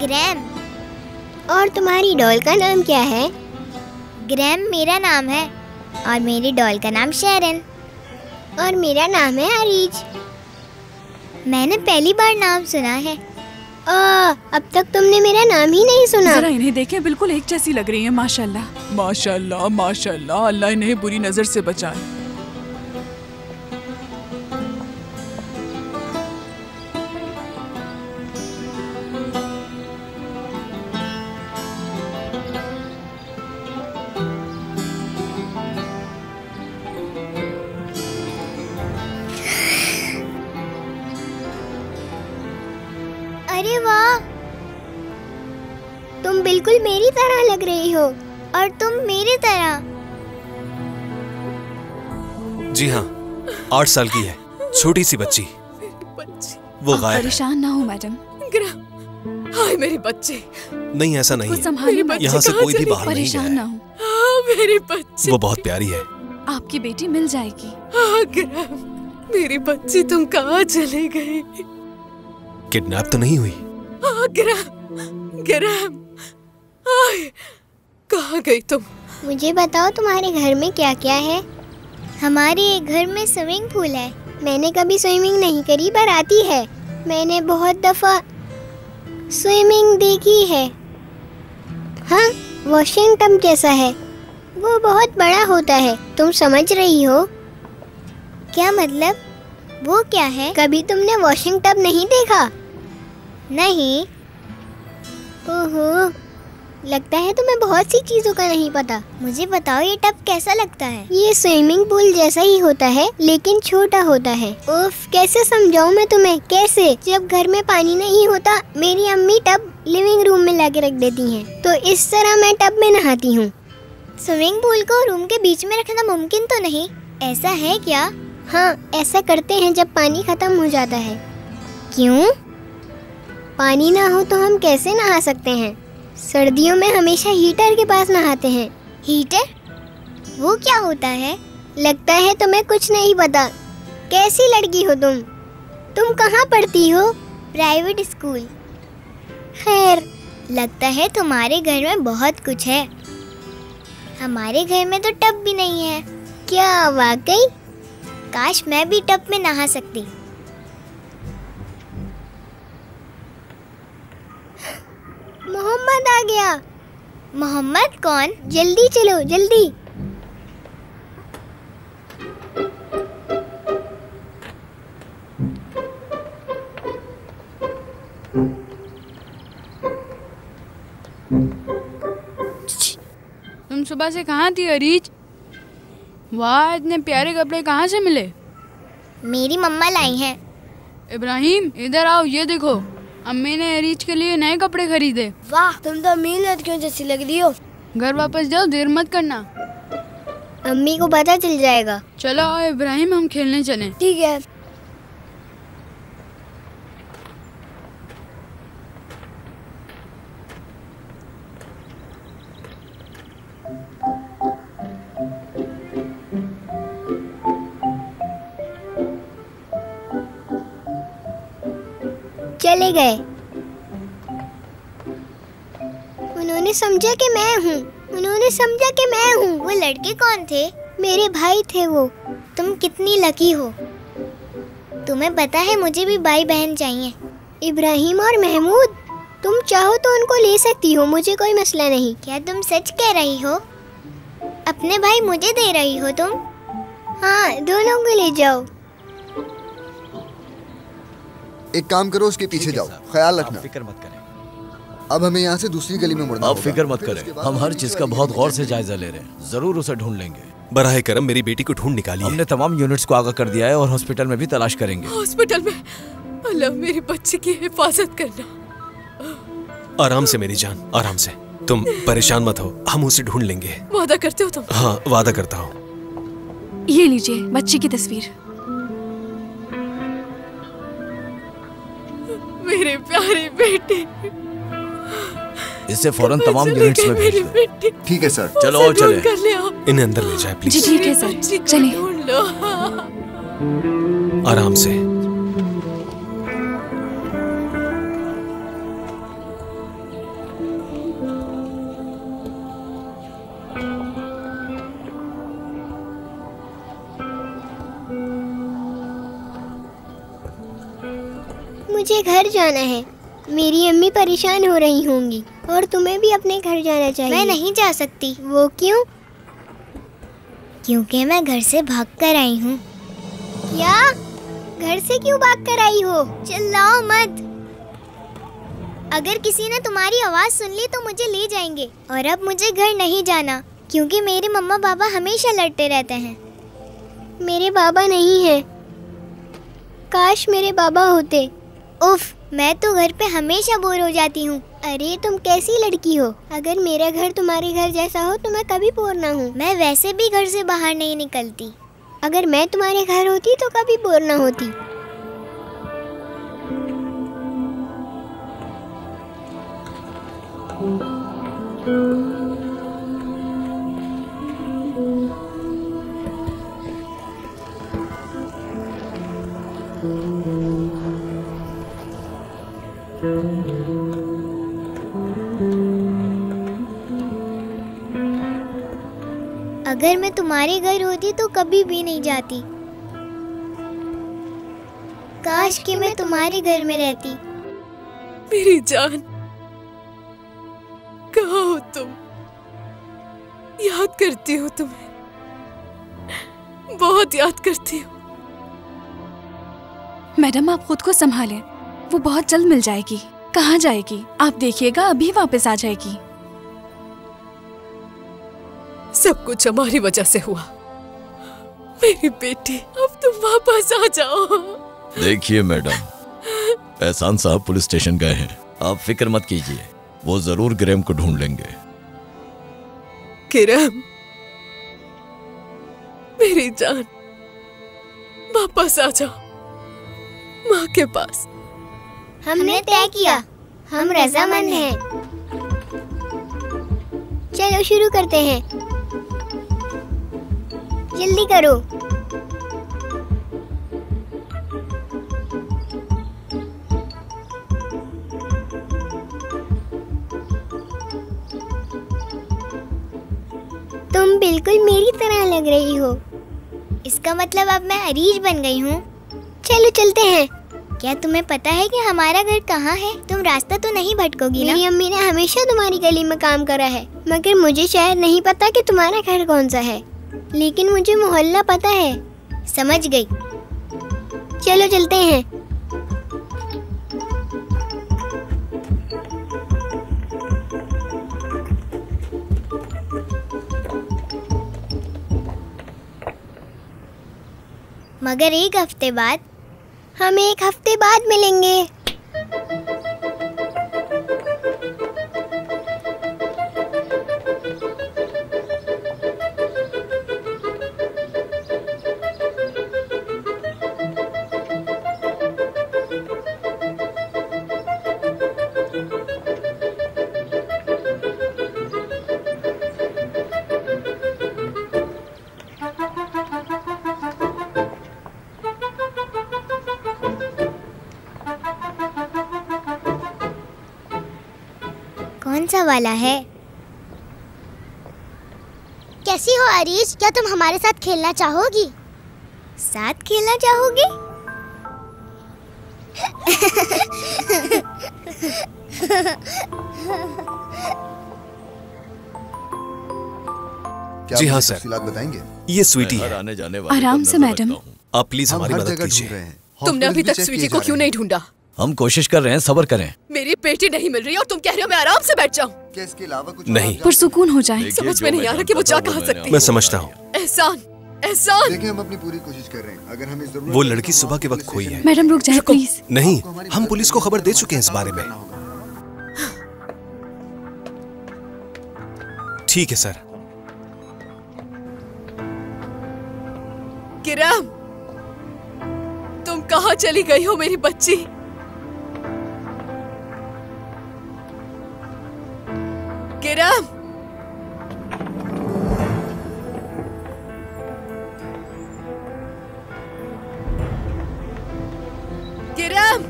Graeme. और तुम्हारी doll का नाम क्या है? ग्रैम मेरा नाम है और मेरी डॉल का नाम शेरन। और मेरा नाम है अरीज। मैंने पहली बार नाम सुना है। अब तक तुमने मेरा नाम ही नहीं सुना। जरा इन्हें देखें, बिल्कुल एक जैसी लग रही है। माशाल्लाह माशाल्लाह माशाल्लाह, अल्लाह इन्हें बुरी नजर से बचाए। अरे वाह, तुम बिल्कुल मेरी तरह लग रही हो। और तुम मेरी तरह। जी हाँ, 8 साल की है, छोटी सी बच्ची। वो गायब है। परेशान ना हो मैडम। हाय मेरे बच्चे। नहीं ऐसा नहीं है, यहाँ से कोई भी बाहर नहीं गया परेशान है। ना हो। मेरे बच्चे। वो बहुत प्यारी है। आपकी बेटी मिल जाएगी। ग्रैम, मेरी बच्ची तुम कहाँ चले गए? किडनैप तो नहीं हुई? ग्रैम, कहाँ गई तुम? मुझे बताओ तुम्हारे घर में क्या क्या है? हमारे घर में स्विमिंग पूल है। मैंने कभी स्विमिंग नहीं करी पर आती है। मैंने बहुत दफा स्विमिंग देखी है। हाँ, वॉशिंग टब जैसा है। वो बहुत बड़ा होता है। तुम समझ रही हो? क्या मतलब? वो क्या है? कभी तुमने वॉशिंग टब नहीं देखा? नहीं। ओहो, लगता है तुम्हें बहुत सी चीजों का नहीं पता। मुझे बताओ ये टब कैसा लगता है? ये स्विमिंग पूल जैसा ही होता है लेकिन छोटा होता है। उफ, कैसे समझाऊं मैं तुम्हें? कैसे? जब घर में पानी नहीं होता मेरी अम्मी टब लिविंग रूम में लाके रख देती हैं, तो इस तरह मैं टब में नहाती हूँ। स्विमिंग पूल को रूम के बीच में रखना मुमकिन तो नहीं? ऐसा है क्या? हाँ, ऐसा करते हैं जब पानी खत्म हो जाता है। क्यों? पानी ना हो तो हम कैसे नहा सकते हैं? सर्दियों में हमेशा हीटर के पास नहाते हैं। हीटर? वो क्या होता है? लगता है तुम्हें कुछ नहीं पता। कैसी लड़की हो तुम? तुम कहाँ पढ़ती हो? Private school. खैर, लगता है तुम्हारे घर में बहुत कुछ है। हमारे घर में तो टब भी नहीं है। क्या वाकई? काश मैं भी टब में नहा सकती। मोहम्मद आ गया। मोहम्मद कौन? जल्दी चलो, जल्दी। तुम सुबह से कहाँ थी अरीज? वाह, इतने प्यारे कपड़े कहाँ से मिले? मेरी मम्मा लाई हैं। इब्राहिम, इधर आओ, ये देखो, अम्मी ने अरीज के लिए नए कपड़े खरीदे। वाह, तुम तो अमीर लड़कियों जैसी लग रही हो। घर वापस जाओ, देर मत करना। अम्मी को पता चल जाएगा। चलो आओ इब्राहिम, हम खेलने चलें। ठीक है। चले गए। उन्होंने समझा कि मैं हूँ। उन्होंने समझा कि मैं हूँ। वो लड़के कौन थे? मेरे भाई थे वो। तुम कितनी लकी हो। तुम्हें पता है मुझे भी भाई बहन चाहिए। इब्राहिम और महमूद, तुम चाहो तो उनको ले सकती हो, मुझे कोई मसला नहीं। क्या तुम सच कह रही हो? अपने भाई मुझे दे रही हो तुम? हाँ, दोनों को ले जाओ। एक काम करो, उसके पीछे जाओ, ख्याल रखना। फिक्र मत करें। अब हमें यहाँ से दूसरी गली में मुड़ना आप होगा। फिक्र मत करें, हम हर चीज का बहुत गौर से जायजा ले रहे हैं। जरूर उसे ढूंढ लेंगे। बराहे करम मेरी बेटी को ढूंढ निकालिए। हमने तमाम यूनिट्स को आगाह कर दिया है और हॉस्पिटल में भी तलाश करेंगे। हॉस्पिटल में? अल्लाह मेरी बच्ची की हिफाजत करना। आराम से मेरी जान, आराम से। तुम परेशान मत हो, हम उसे ढूंढ लेंगे। वादा करते हो तुम? हाँ, वादा करता हूँ। ये लीजिए बच्ची की तस्वीर। मेरे प्यारे बेटे। इसे फौरन तमाम यूनिट्स में भेज दो। ठीक है सर। चलो और चले। इन्हें अंदर ले जाए प्लीज। जी ठीक है सर, चलिए। आराम से। मुझे घर जाना है। मेरी अम्मी परेशान हो रही होंगी और तुम्हें भी अपने घर जाना चाहिए। मैं नहीं जा सकती। वो क्यों? क्योंकि मैं घर से भाग कर आई हूँ। क्या? घर से क्यों भाग कर आई हो? चिल्लाओ मत। अगर किसी ने तुम्हारी आवाज सुन ली तो मुझे ले जाएंगे। और अब मुझे घर नहीं जाना क्योंकि मेरे मम्मा पापा हमेशा लड़ते रहते हैं। मेरे बाबा नहीं है। काश मेरे बाबा होते। उफ, मैं तो घर पे हमेशा बोर हो जाती हूँ। अरे तुम कैसी लड़की हो? अगर मेरा घर तुम्हारे घर जैसा हो तो मैं कभी बोर ना हूँ। मैं वैसे भी घर से बाहर नहीं निकलती। अगर मैं तुम्हारे घर होती तो कभी बोर ना होती। अगर मैं तुम्हारे घर होती तो कभी भी नहीं जाती। काश कि मैं तुम्हारे घर में रहती। मेरी जान, कहाँ हो तुम? याद करती हूँ तुम्हें, बहुत याद करती हूँ। मैडम आप खुद को संभालें, वो बहुत जल्द मिल जाएगी। कहाँ जाएगी? आप देखिएगा अभी वापस आ जाएगी। सब कुछ हमारी वजह से हुआ। मेरी बेटी, अब तुम वापस आ जाओ। देखिए मैडम, एहसान साहब पुलिस स्टेशन गए हैं। आप फिक्र मत कीजिए, वो जरूर ग्रैम को ढूंढ लेंगे। किरण, मेरी जान, वापस आ जाओ माँ के पास। हमने तय किया, हम रजामंद हैं। चलो शुरू करते हैं, जल्दी करो। तुम बिल्कुल मेरी तरह लग रही हो। इसका मतलब अब मैं अरीज बन गई हूँ। चलो चलते हैं। क्या तुम्हें पता है कि हमारा घर कहाँ है? तुम रास्ता तो नहीं भटकोगी ना? मेरी अम्मी ने हमेशा तुम्हारी गली में काम करा है, मगर मुझे शायद नहीं पता कि तुम्हारा घर कौन सा है, लेकिन मुझे मोहल्ला पता है। समझ गई। चलो चलते हैं। मगर एक हफ्ते बाद। हम एक हफ्ते बाद मिलेंगे। कौन सा वाला है? कैसी हो अरीज? क्या तुम हमारे साथ खेलना चाहोगी? साथ खेलना चाहोगी? जी हाँ सर, बताएंगे? ये स्वीटी है। आने जाने वाले आराम से मैडम। आप प्लीज हमारी मदद कीजिए। तुमने अभी तक स्वीटी को क्यों नहीं ढूंढा? हम कोशिश कर रहे हैं, सब्र करें। मेरी बेटी नहीं मिल रही और तुम कह रहे हो मैं आराम से बैठ जाऊं? क्या इसके अलावा कुछ नहीं। पुरसुकून हो जाए। समझ में नहीं आ रहा कि वो जा कहाँ सकती है। मैं समझता हूँ। एहसान, एहसान। देखिए, हम अपनी पूरी कोशिश कर रहे हैं। अगर हमें जरूरत वो लड़की सुबह के वक्त खोई है। मैडम रुक जाए प्लीज। नहीं, हम पुलिस को खबर दे चुके हैं इस बारे में। ठीक है सर। किरण, तुम कहाँ चली गई हो मेरी बच्ची? किरण, किरण,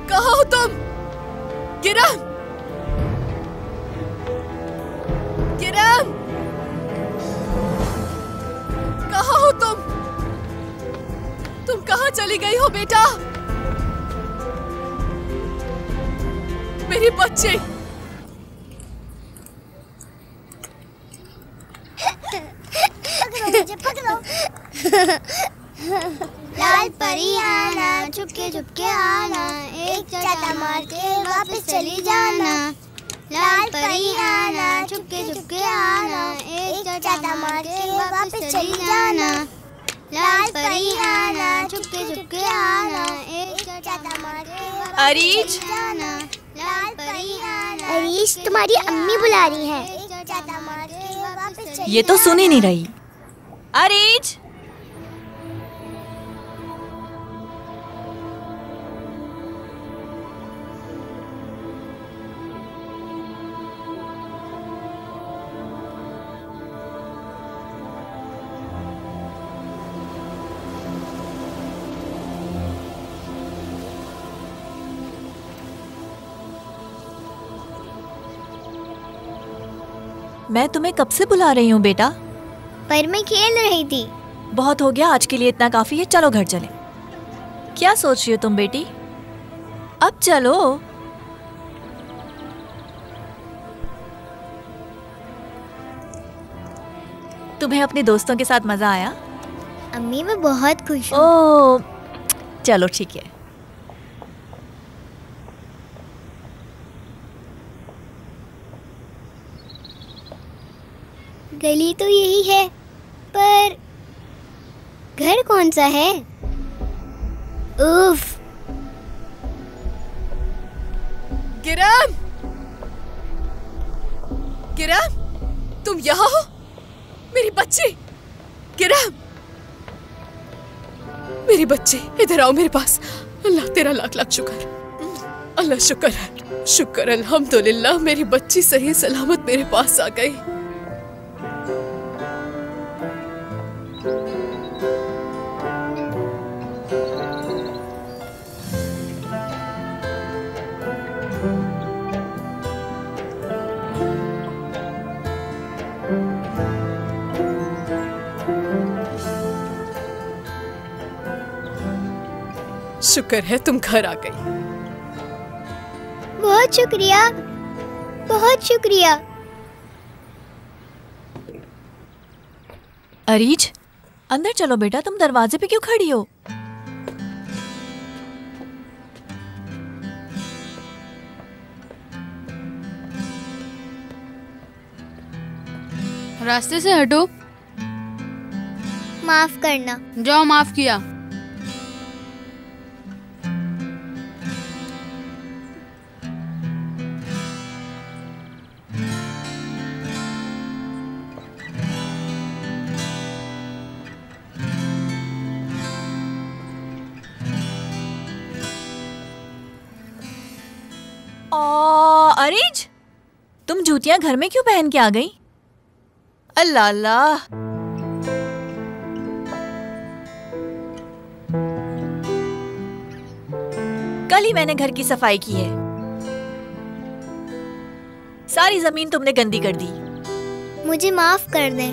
कहाँ हो तुम? किरण, किरण, कहाँ हो तुम? तुम कहाँ चली गई हो बेटा? मेरे बच्चे। पकड़ो मुझे, पकड़ो। लाल परी आना, चुपके चुपके आना, एक चाटा मार के वापस चली जाना। लाल परी आना, चुपके चुपके आना, एक चाटा मार के वापस चली जाना। लाल परी आना, चुपके चुपके आना, एक चाटा मार के वापस चली जाना। लाल परी आना। अरीश, तुम्हारी अम्मी बुला रही है। एक चाटा मार के वापस चली। ये तो सुन ही नहीं रही। अरीज, मैं तुम्हें कब से बुला रही हूँ बेटा? पर मैं खेल रही थी। बहुत हो गया, आज के लिए इतना काफी है, चलो घर चले। क्या सोच रही हो तुम बेटी? अब चलो। तुम्हें अपने दोस्तों के साथ मजा आया? अम्मी, मैं बहुत खुश हूँ। ओह, चलो ठीक है। गली तो यही है, पर घर कौन सा है? उफ। किरण, किरण, तुम यहाँ हो? मेरी बच्ची, किरण, मेरी बच्ची, इधर आओ मेरे पास। अल्लाह तेरा लाख लाख शुक्र। अल्लाह शुक्र है, शुक्र अल्हम्दुलिल्लाह, मेरी बच्ची सही सलामत मेरे पास आ गई। शुक्र है तुम घर आ गई। बहुत शुक्रिया, बहुत शुक्रिया। अरीज, अंदर चलो बेटा, तुम दरवाजे पे क्यों खड़ी हो? रास्ते से हटो। माफ करना। जाओ, माफ किया। अरीज, तुम जूतियां घर में क्यों पहन के आ गई? अल्लाह अल्लाह। कल ही मैंने घर की सफाई की है, सारी जमीन तुमने गंदी कर दी। मुझे माफ कर दे।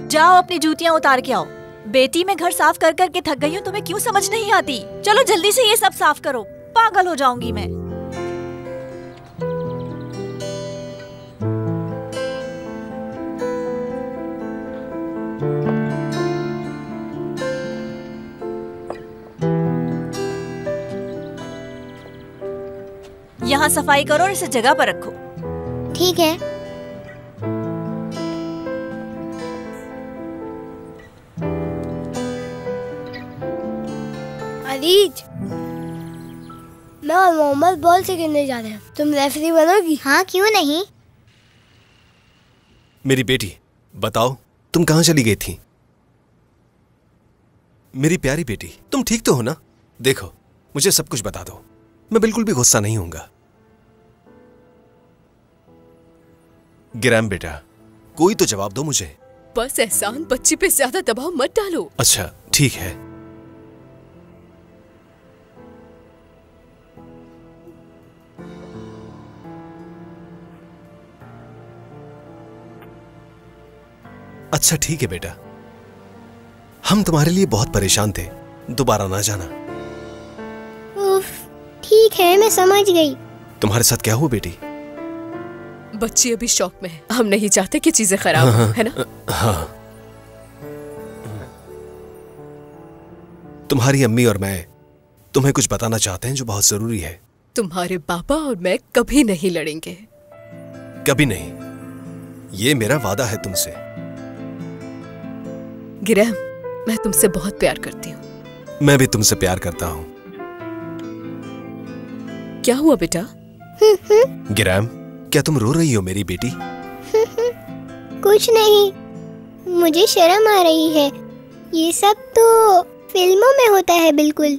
जाओ अपनी जूतियां उतार के आओ। बेटी, मैं घर साफ कर कर के थक गई हूँ, तुम्हें क्यों समझ नहीं आती? चलो जल्दी से ये सब साफ करो, पागल हो जाऊंगी मैं। यहाँ सफाई करो और इसे जगह पर रखो। ठीक है। अरीज, मैं और मोहम्मद बॉल से खेलने जा रहे हैं, तुम रेफरी बनोगी? हाँ, क्यों नहीं। मेरी बेटी, बताओ तुम कहाँ चली गई थी? मेरी प्यारी बेटी, तुम ठीक तो हो ना? देखो, मुझे सब कुछ बता दो, मैं बिल्कुल भी गुस्सा नहीं होऊंगा। गिराम बेटा, कोई तो जवाब दो मुझे। बस एहसान, बच्ची पे ज्यादा दबाव मत डालो। अच्छा ठीक है। अच्छा ठीक है बेटा, हम तुम्हारे लिए बहुत परेशान थे, दोबारा ना जाना। उफ, ठीक है, मैं समझ गई। तुम्हारे साथ क्या हुआ बेटी? बच्ची अभी शॉक में है। हम नहीं चाहते कि चीजें खराब हो, है ना? हाँ। तुम्हारी अम्मी और मैं तुम्हें कुछ बताना चाहते हैं जो बहुत जरूरी है। तुम्हारे पापा और मैं कभी नहीं लड़ेंगे। कभी नहीं, ये मेरा वादा है तुमसे। गिरहम, मैं तुमसे बहुत प्यार करती हूँ। मैं भी तुमसे प्यार करता हूँ। क्या हुआ बेटा? गिरहम, क्या तुम रो रही हो मेरी बेटी? कुछ नहीं, मुझे शर्म आ रही है। ये सब तो फिल्मों में होता है बिल्कुल।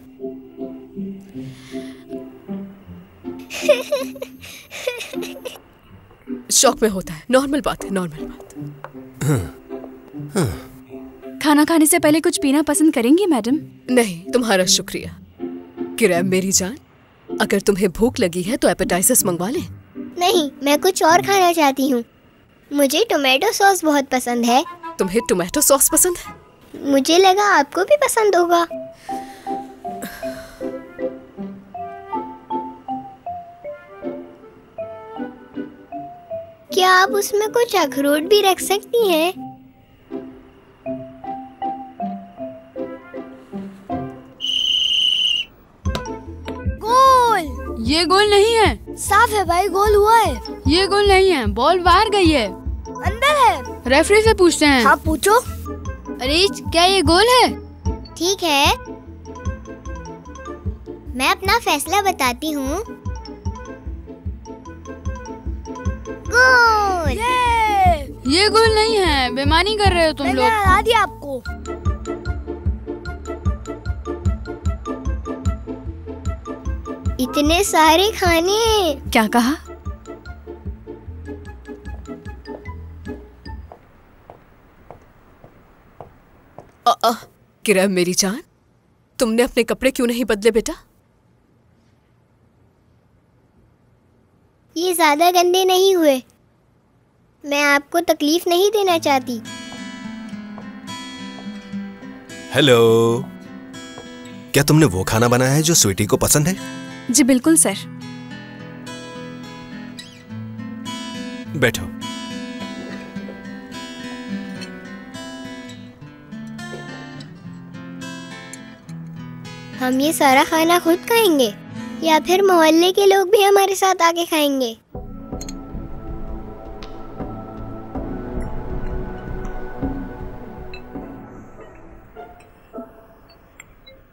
शौक में होता है, नॉर्मल बात है, नॉर्मल बात। खाना खाने से पहले कुछ पीना पसंद करेंगी मैडम? नहीं, तुम्हारा शुक्रिया। किरैम मेरी जान, अगर तुम्हें भूख लगी है तो एपेटाइजर्स मंगवा लें। नहीं, मैं कुछ और खाना चाहती हूँ। मुझे टोमेटो सॉस बहुत पसंद है। तुम्हें टोमेटो सॉस पसंद है? मुझे लगा आपको भी पसंद होगा। क्या आप उसमें कुछ अखरोट भी रख सकती हैं? गोल! ये गोल नहीं है। साफ है भाई, गोल हुआ है। ये गोल नहीं है, बॉल बाहर गई है। अंदर है। रेफरी से पूछते हैं। हाँ पूछो। अरीज, क्या ये गोल है? ठीक है, मैं अपना फैसला बताती हूँ। गोल! ये गोल नहीं है, बेईमानी कर रहे हो तुम लोग। मैंने हरा दिया आपको। इतने सारे खाने। क्या कहा? किरैम मेरी जान, तुमने अपने कपड़े क्यों नहीं बदले बेटा? ये ज्यादा गंदे नहीं हुए। मैं आपको तकलीफ नहीं देना चाहती। हेलो, क्या तुमने वो खाना बनाया है जो स्वीटी को पसंद है? जी बिल्कुल सर। बैठो। हम ये सारा खाना खुद खाएंगे या फिर मोहल्ले के लोग भी हमारे साथ आके खाएंगे?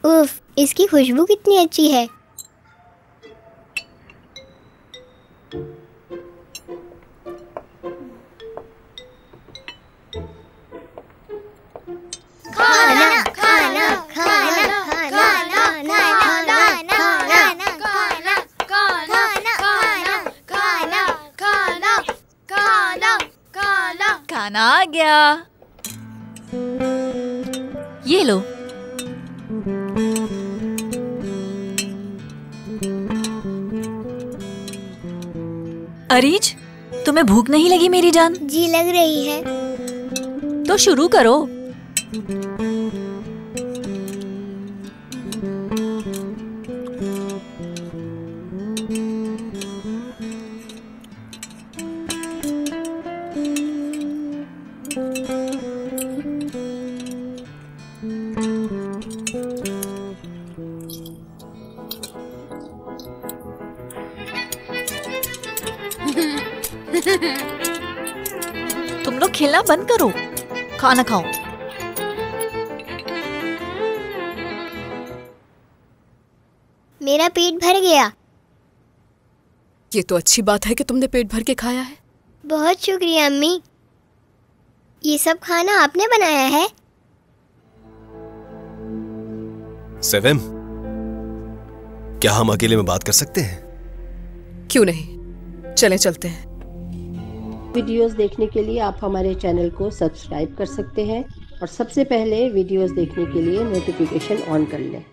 उफ, इसकी खुशबू कितनी अच्छी है। खाना खाना खाना खाना खाना खाना खाना खाना खाना खाना खाना खाना खाना आ गया। ये लो। अरीज, तुम्हें भूख नहीं लगी मेरी जान? जी लग रही है। तो शुरू करो। तुम लोग खेलना बंद करो, खाना खाओ। मेरा पेट भर गया। ये तो अच्छी बात है कि तुमने पेट भर के खाया है। बहुत शुक्रिया अम्मी। ये सब खाना आपने बनाया है? सेवेम, क्या हम अकेले में बात कर सकते हैं? क्यों नहीं, चले चलते हैं। वीडियोस देखने के लिए आप हमारे चैनल को सब्सक्राइब कर सकते हैं और सबसे पहले वीडियोस देखने के लिए नोटिफिकेशन ऑन कर लें।